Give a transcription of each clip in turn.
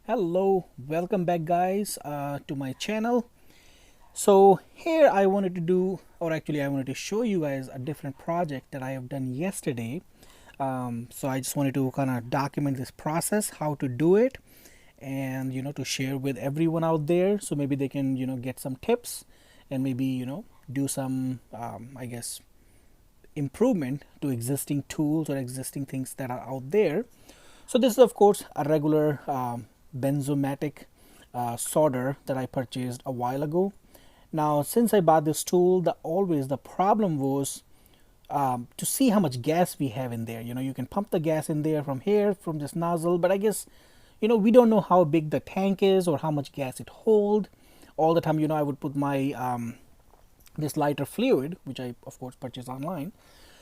Hello, welcome back guys to my channel. So here I wanted to do, or actually I wanted to show you guys a different project that I have done yesterday. So I just wanted to kind of document this process, how to do it, and to share with everyone out there, so maybe they can get some tips and maybe do some I guess improvement to existing tools or existing things that are out there. So this is of course a regular Bernzomatic solder that I purchased a while ago. Now since I bought this tool, the problem was to see how much gas we have in there. You can pump the gas in there from here, from this nozzle, but I guess we don't know how big the tank is or how much gas it hold. All the time I would put my this lighter fluid, which I of course purchased online.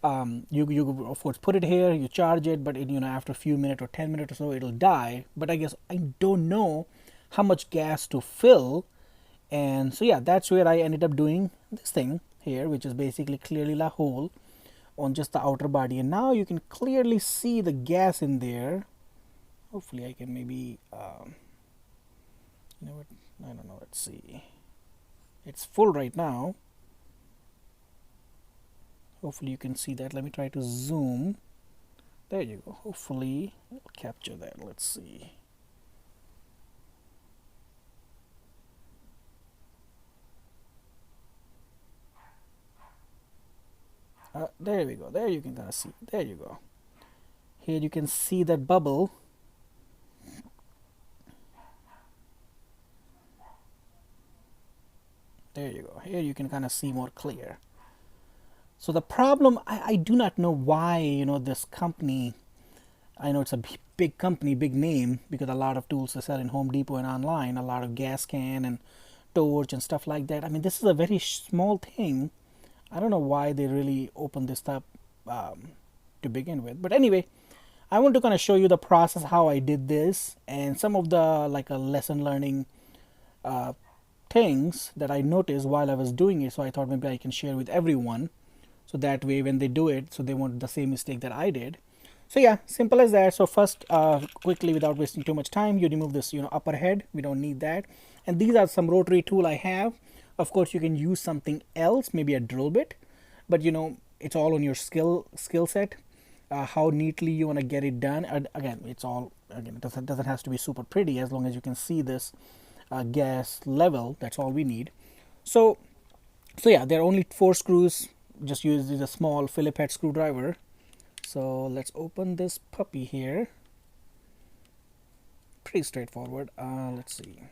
You of course put it here, you charge it, but after a few minutes or 10 minutes or so it'll die. But I guess I don't know how much gas to fill, and so yeah, that's where I ended up doing this thing here, which is basically clearly a hole on just the outer body, and now you can clearly see the gas in there. Hopefully I can maybe what, I don't know, let's see, it's full right now. Hopefully you can see that. Let me try to zoom. There you go. Hopefully it'll capture that. Let's see. There we go. There you can kind of see. There you go. Here you can see that bubble. There you go. Here you can kind of see more clear. So the problem, I do not know why this company, I know it's a big company, big name, because a lot of tools they sell in Home Depot and online, a lot of gas can and torch and stuff like that. I mean, this is a very small thing. I don't know why they really opened this up to begin with. But anyway, I want to kind of show you the process, how I did this, and some of the like a lesson learning things that I noticed while I was doing it. So I thought maybe I can share with everyone, so that way when they do it, so they won't do the same mistake that I did. So yeah, simple as that. So first, quickly, without wasting too much time, you remove this upper head. We don't need that. And these are some rotary tool I have. Of course you can use something else, maybe a drill bit, but it's all on your skill set, how neatly you want to get it done. And again, it doesn't have to be super pretty, as long as you can see this gas level. That's all we need. So yeah, there are only 4 screws. Just use a small Phillips head screwdriver. So let's open this puppy here. Pretty straightforward. Let's see.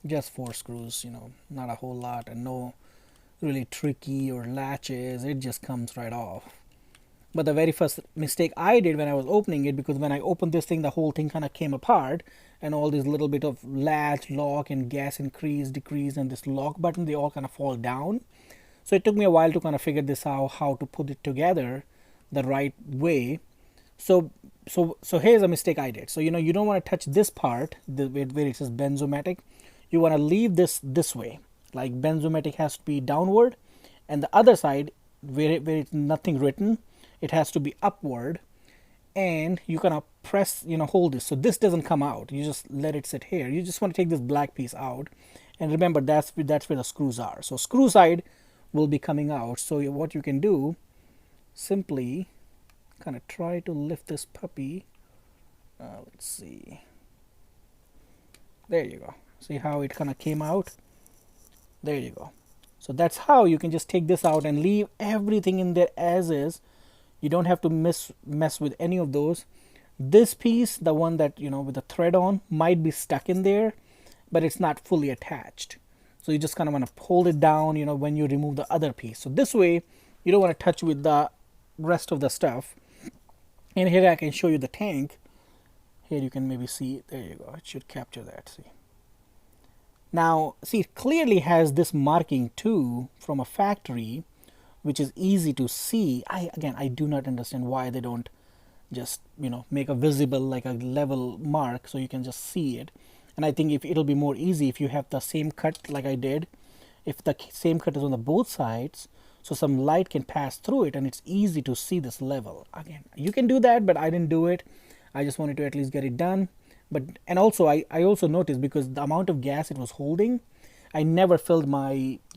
Just 4 screws, not a whole lot, and no really tricky or latches. It just comes right off. But the very first mistake I did when I was opening it, because when I opened this thing, the whole thing kind of came apart, and all these little bit of latch, lock, and gas increase, decrease, and this lock button, they all kind of fall down. So it took me a while to kind of figure this out, how to put it together the right way. So here's a mistake I did. So you don't want to touch this part, where it says Bernzomatic. You want to leave this way, like Bernzomatic has to be downward, and the other side where it's nothing written, it has to be upward. And you kind of press, hold this, so this doesn't come out. You just let it sit here. You just want to take this black piece out, and remember that's where the screws are. So screw side will be coming out. So what you can do, simply kind of try to lift this puppy. Let's see. There you go. See how it kind of came out? There you go. So that's how you can just take this out and leave everything in there as is. You don't have to mess with any of those. This piece, the one that with the thread on, might be stuck in there, but it's not fully attached. So you just kind of want to hold it down when you remove the other piece. So this way you don't want to touch with the rest of the stuff. And here I can show you the tank. Here you can maybe see, there you go, it should capture that. See, now see, it clearly has this marking too from a factory, which is easy to see. I do not understand why they don't just make a visible, like a level mark, so you can just see it. And I think if it'll be more easy if you have the same cut like I did, if the same cut is on the both sides, so some light can pass through it and it's easy to see this level. Again, you can do that, but I didn't do it. I just wanted to at least get it done. But and also I also noticed, because the amount of gas it was holding, I never filled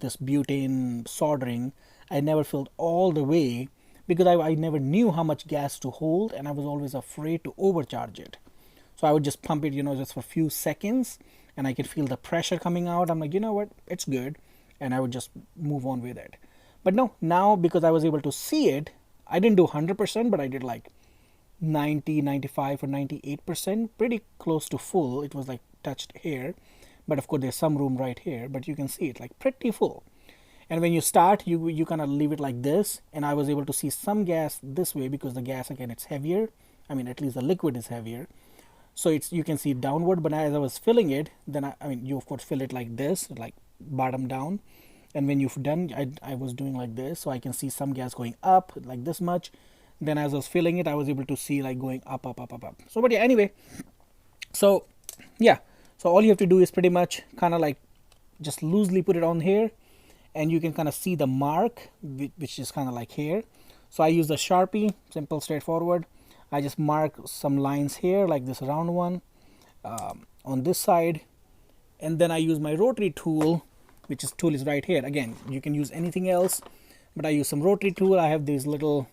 this butane soldering. I never filled all the way, because I never knew how much gas to hold, and I was always afraid to overcharge it. So I would just pump it, just for a few seconds, and I could feel the pressure coming out. I'm like, you know what, it's good, and I would just move on with it. But no, now because I was able to see it, I didn't do 100%, but I did like 90, 95, or 98%, pretty close to full. It was like touched here, but of course there's some room right here, but you can see it like pretty full. And when you start, you kind of leave it like this, and I was able to see some gas this way, because the gas, again, it's heavier. I mean, at least the liquid is heavier, so you can see downward. But as I was filling it, then I mean, you of course fill it like this, like bottom down, and when you've done, I was doing like this, so I can see some gas going up like this much. Then as I was filling it, I was able to see like going up, up, up, up, up. So but yeah, anyway, so yeah, so all you have to do is pretty much kind of like just loosely put it on here, and you can kind of see the mark, which is kind of like here. So I use the Sharpie, simple, straightforward. I just mark some lines here, like this round one, on this side, and then I use my rotary tool, which tool is right here. Again, you can use anything else, but I use some rotary tool. I have these little,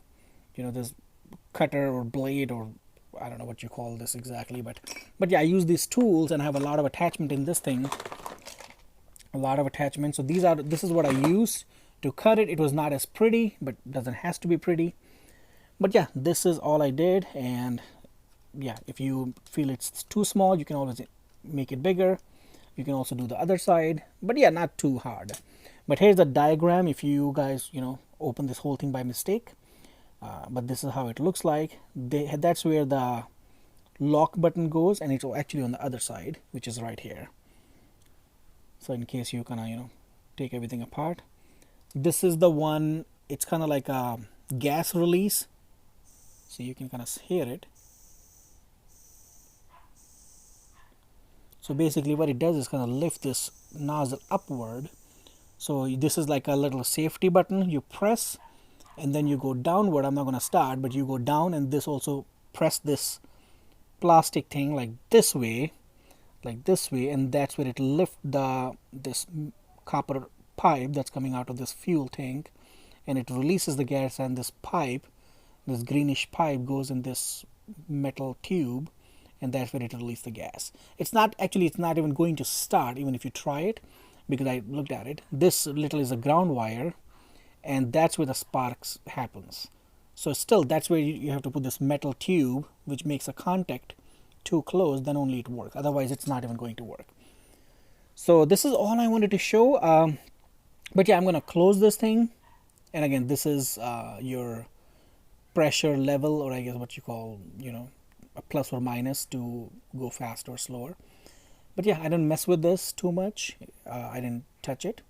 this cutter or blade, or I don't know what you call this exactly, but yeah, I use these tools, and I have a lot of attachment in this thing. A lot of attachments. So this is what I used to cut it. It was not as pretty, but doesn't has to be pretty. But yeah, this is all I did. And yeah, if you feel it's too small, you can always make it bigger. You can also do the other side, but yeah, not too hard. But here's the diagram if you guys open this whole thing by mistake. But this is how it looks like. That's where the lock button goes, and it's actually on the other side, which is right here. So in case you kind of take everything apart, this is the one. It's kind of like a gas release, so you can kind of hear it. So basically what it does is kind of lift this nozzle upward. So this is like a little safety button. You press, and then you go downward. I'm not going to start, but you go down, and this also press this plastic thing like this way, and that's where it lifts this copper pipe that's coming out of this fuel tank, and it releases the gas, and this greenish pipe goes in this metal tube, and that's where it releases the gas. It's not even going to start even if you try it, because I looked at it. This little is a ground wire, and that's where the sparks happens. So still, that's where you have to put this metal tube, which makes a contact too close, then only it works. Otherwise it's not even going to work. So this is all I wanted to show. But yeah, I'm going to close this thing, and again, this is your pressure level, or I guess what you call a plus or minus to go fast or slower. But yeah, I didn't mess with this too much. I didn't touch it.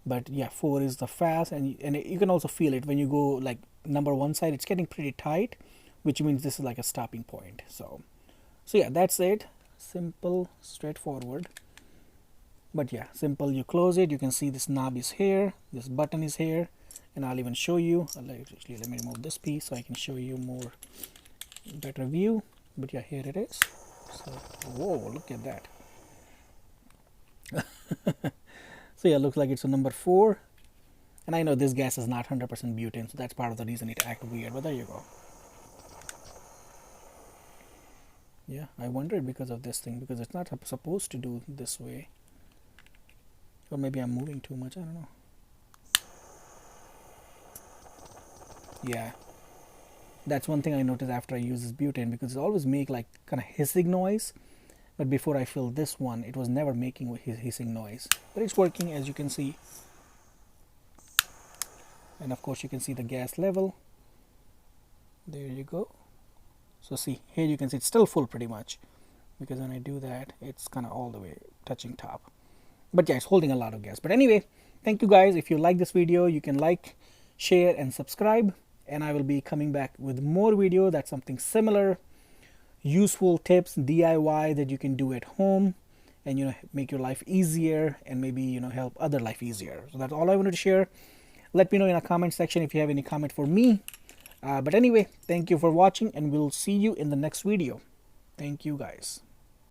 But yeah, 4 is the fast, and you can also feel it when you go like number 1 side. It's getting pretty tight, which means this is like a stopping point. So yeah, that's it. Simple, straightforward. But yeah, simple. You close it. You can see this knob is here. This button is here, and I'll even show you. Actually, let me remove this piece so I can show you more better view. But yeah, here it is. So whoa, look at that. So yeah, looks like it's a number 4. And I know this gas is not 100% butane, so that's part of the reason it acts weird. But there you go. Yeah, I wondered because of this thing, because it's not supposed to do this way. Or maybe I'm moving too much, I don't know. Yeah, that's one thing I noticed after I use this butane, because it always make like kind of hissing noise. But before I filled this one, it was never making hissing noise. But it's working, as you can see. And of course you can see the gas level. There you go. So see, here you can see it's still full pretty much, because when I do that, it's kind of all the way touching top. But yeah, it's holding a lot of gas. But anyway, thank you guys. If you like this video, you can like, share, and subscribe. And I will be coming back with more video that's something similar, useful tips, DIY that you can do at home, and make your life easier, and maybe help other life easier. So that's all I wanted to share. Let me know in a comment section if you have any comment for me. But anyway, thank you for watching, and we'll see you in the next video. Thank you guys.